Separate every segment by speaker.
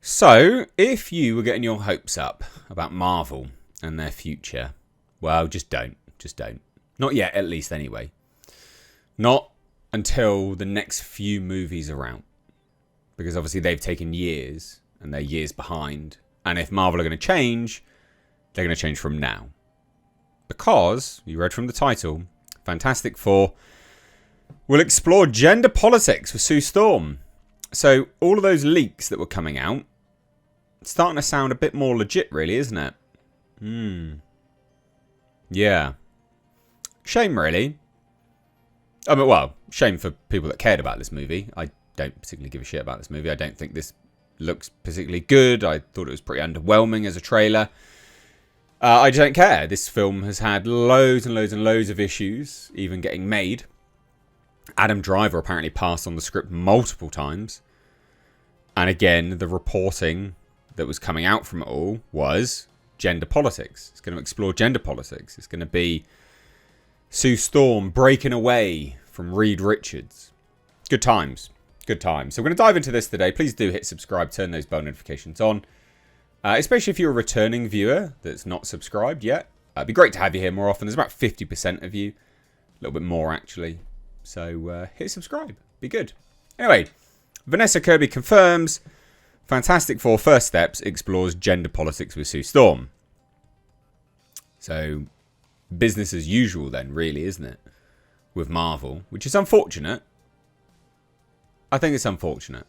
Speaker 1: So, if you were getting your hopes up about Marvel and their future, well, just don't. Just don't. Not yet, at least, anyway. Not until the next few movies are out. Because obviously they've taken years, and they're years behind. And if Marvel are going to change, they're going to change from now. Because, you read from the title, Fantastic Four will explore gender politics with Sue Storm. So, all of those leaks that were coming out, it's starting to sound a bit more legit, really, isn't it? Yeah. Shame, really. I mean, well, shame for people that cared about this movie. I don't particularly give a shit about this movie. I don't think this looks particularly good. I thought it was pretty underwhelming as a trailer. I just don't care. This film has had loads and loads and loads of issues, even getting made. Adam Driver apparently passed on the script multiple times. And again, the reporting that was coming out from it all was gender politics. It's going to explore gender politics. It's going to be Sue Storm breaking away from Reed Richards. Good times. Good times. So we're going to dive into this today. Please do hit subscribe, turn those bell notifications on. Especially if you're a returning viewer that's not subscribed yet. It'd be great to have you here more often. There's about 50% of you. A little bit more, actually. So hit subscribe. Be good. Anyway, Vanessa Kirby confirms Fantastic Four First Steps explores gender politics with Sue Storm. So, business as usual then, really, isn't it? With Marvel, which is unfortunate. I think it's unfortunate.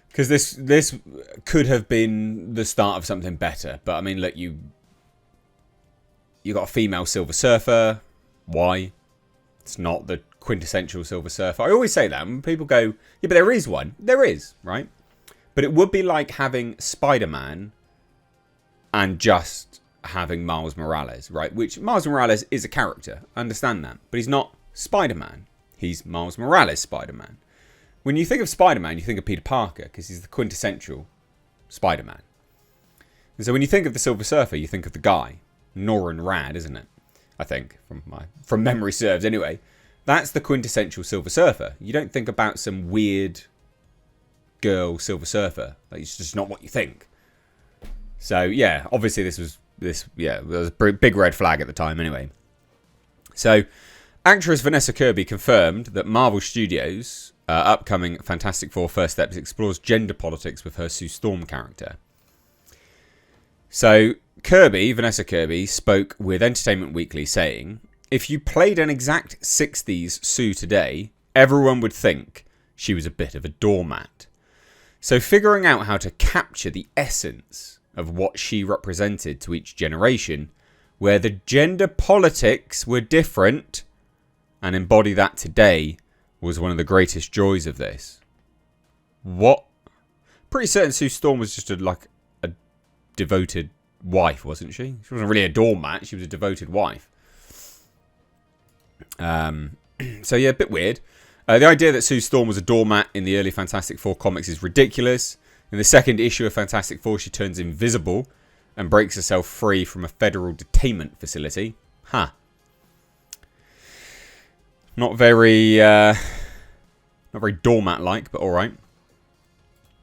Speaker 1: Because this could have been the start of something better. But, I mean, look, you got a female Silver Surfer. Why? It's not the quintessential Silver Surfer. I always say that. When people go, yeah, but there is one. There is, right? But it would be like having Spider-Man and just having Miles Morales, right? Which Miles Morales is a character. I understand that. But he's not Spider-Man. He's Miles Morales Spider-Man. When you think of Spider-Man, you think of Peter Parker because he's the quintessential Spider-Man. And so when you think of the Silver Surfer, you think of the guy. Norrin Rad, isn't it? I think, from memory serves anyway. That's the quintessential Silver Surfer. You don't think about some weird girl Silver Surfer. Like, it's just not what you think. So yeah, obviously this was a big red flag at the time anyway. So actress Vanessa Kirby confirmed that Marvel Studios' upcoming Fantastic Four First Steps explores gender politics with her Sue Storm character. So Vanessa Kirby spoke with Entertainment Weekly saying, if you played an exact 60s Sue today, everyone would think she was a bit of a doormat. So figuring out how to capture the essence of what she represented to each generation, where the gender politics were different, and embody that today, was one of the greatest joys of this. What? Pretty certain Sue Storm was just a devoted wife, wasn't she? She wasn't really a doormat, she was a devoted wife. So yeah, a bit weird. The idea that Sue Storm was a doormat in the early Fantastic Four comics is ridiculous. In the second issue of Fantastic Four, she turns invisible and breaks herself free from a federal detainment facility. Huh. Not very doormat-like, but alright.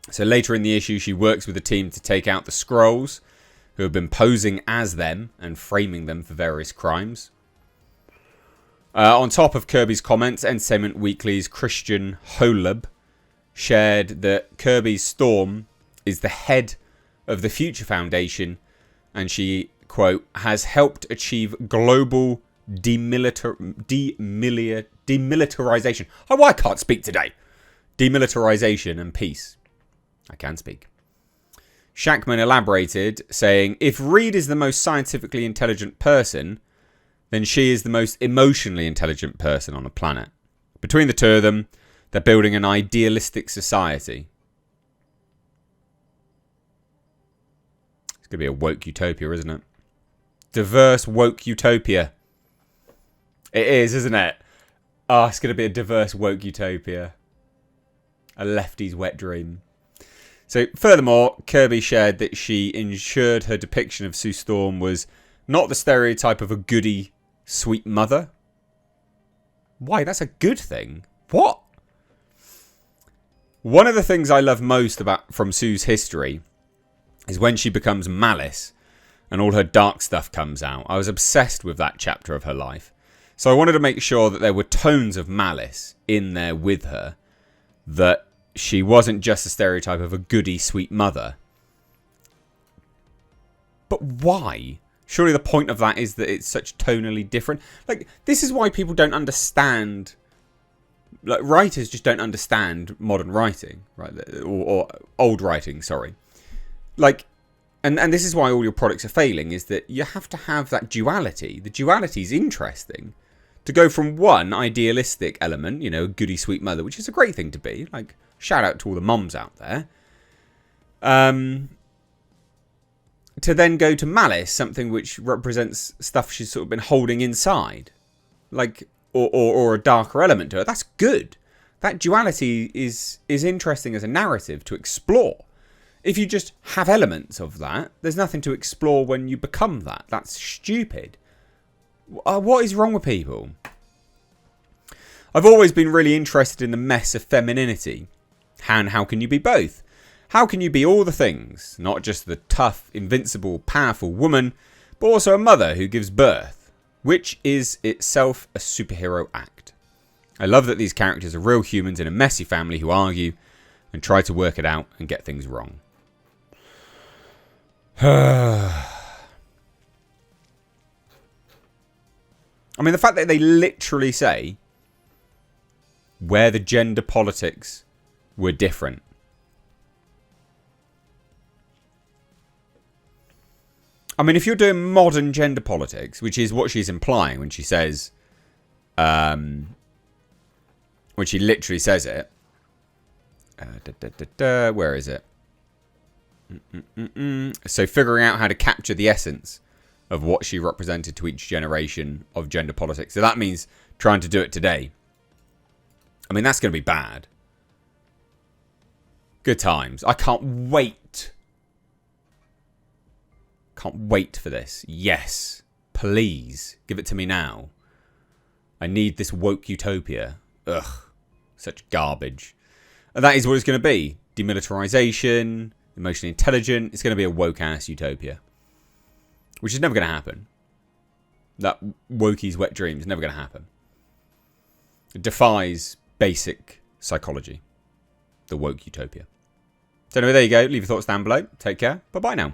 Speaker 1: So later in the issue, she works with a team to take out the Skrulls, who have been posing as them and framing them for various crimes. On top of Kirby's comments, Entertainment Weekly's Christian Holub shared that Kirby's Storm is the head of the Future Foundation, and she, quote, has helped achieve global demilitarization. Oh, I can't speak today. Demilitarization and peace. I can speak. Shackman elaborated, saying, if Reed is the most scientifically intelligent person, then she is the most emotionally intelligent person on the planet. Between the two of them, they're building an idealistic society. It's going to be a woke utopia, isn't it? Diverse woke utopia. It is, isn't it? Oh, it's going to be a diverse woke utopia. A lefty's wet dream. So, furthermore, Kirby shared that she ensured her depiction of Sue Storm was not the stereotype of a goody, sweet mother. Why? That's a good thing. What? One of the things I love most from Sue's history is when she becomes Malice and all her dark stuff comes out. I was obsessed with that chapter of her life. So I wanted to make sure that there were tones of malice in there with her, that she wasn't just a stereotype of a goody, sweet mother. But why? Surely the point of that is that it's such tonally different. Like, this is why people don't understand... Like, writers just don't understand modern writing, right? Or old writing, sorry. Like, and this is why all your products are failing, is that you have to have that duality. The duality is interesting. To go from one idealistic element, you know, goody sweet mother, which is a great thing to be. Like, shout out to all the mums out there. To then go to malice, something which represents stuff she's sort of been holding inside. Like, or a darker element to her. That's good. That duality is interesting as a narrative to explore. If you just have elements of that, there's nothing to explore when you become that. That's stupid. What is wrong with people? I've always been really interested in the mess of femininity. And how can you be both? How can you be all the things? Not just the tough, invincible, powerful woman, but also a mother who gives birth, which is itself a superhero act. I love that these characters are real humans in a messy family who argue and try to work it out and get things wrong. I mean, the fact that they literally say where the gender politics were different. I mean, if you're doing modern gender politics, which is what she's implying when she says, when she literally says it. Where is it? So figuring out how to capture the essence of what she represented to each generation of gender politics. So that means trying to do it today. I mean, that's going to be bad. Good times. I can't wait. Can't wait for this. Yes. Please. Give it to me now. I need this woke utopia. Ugh. Such garbage. And that is what it's going to be. Demilitarization. Emotionally intelligent. It's going to be a woke-ass utopia. Which is never going to happen. That wokey's wet dream is never going to happen. It defies basic psychology. The woke utopia. So anyway, there you go. Leave your thoughts down below. Take care. Bye-bye now.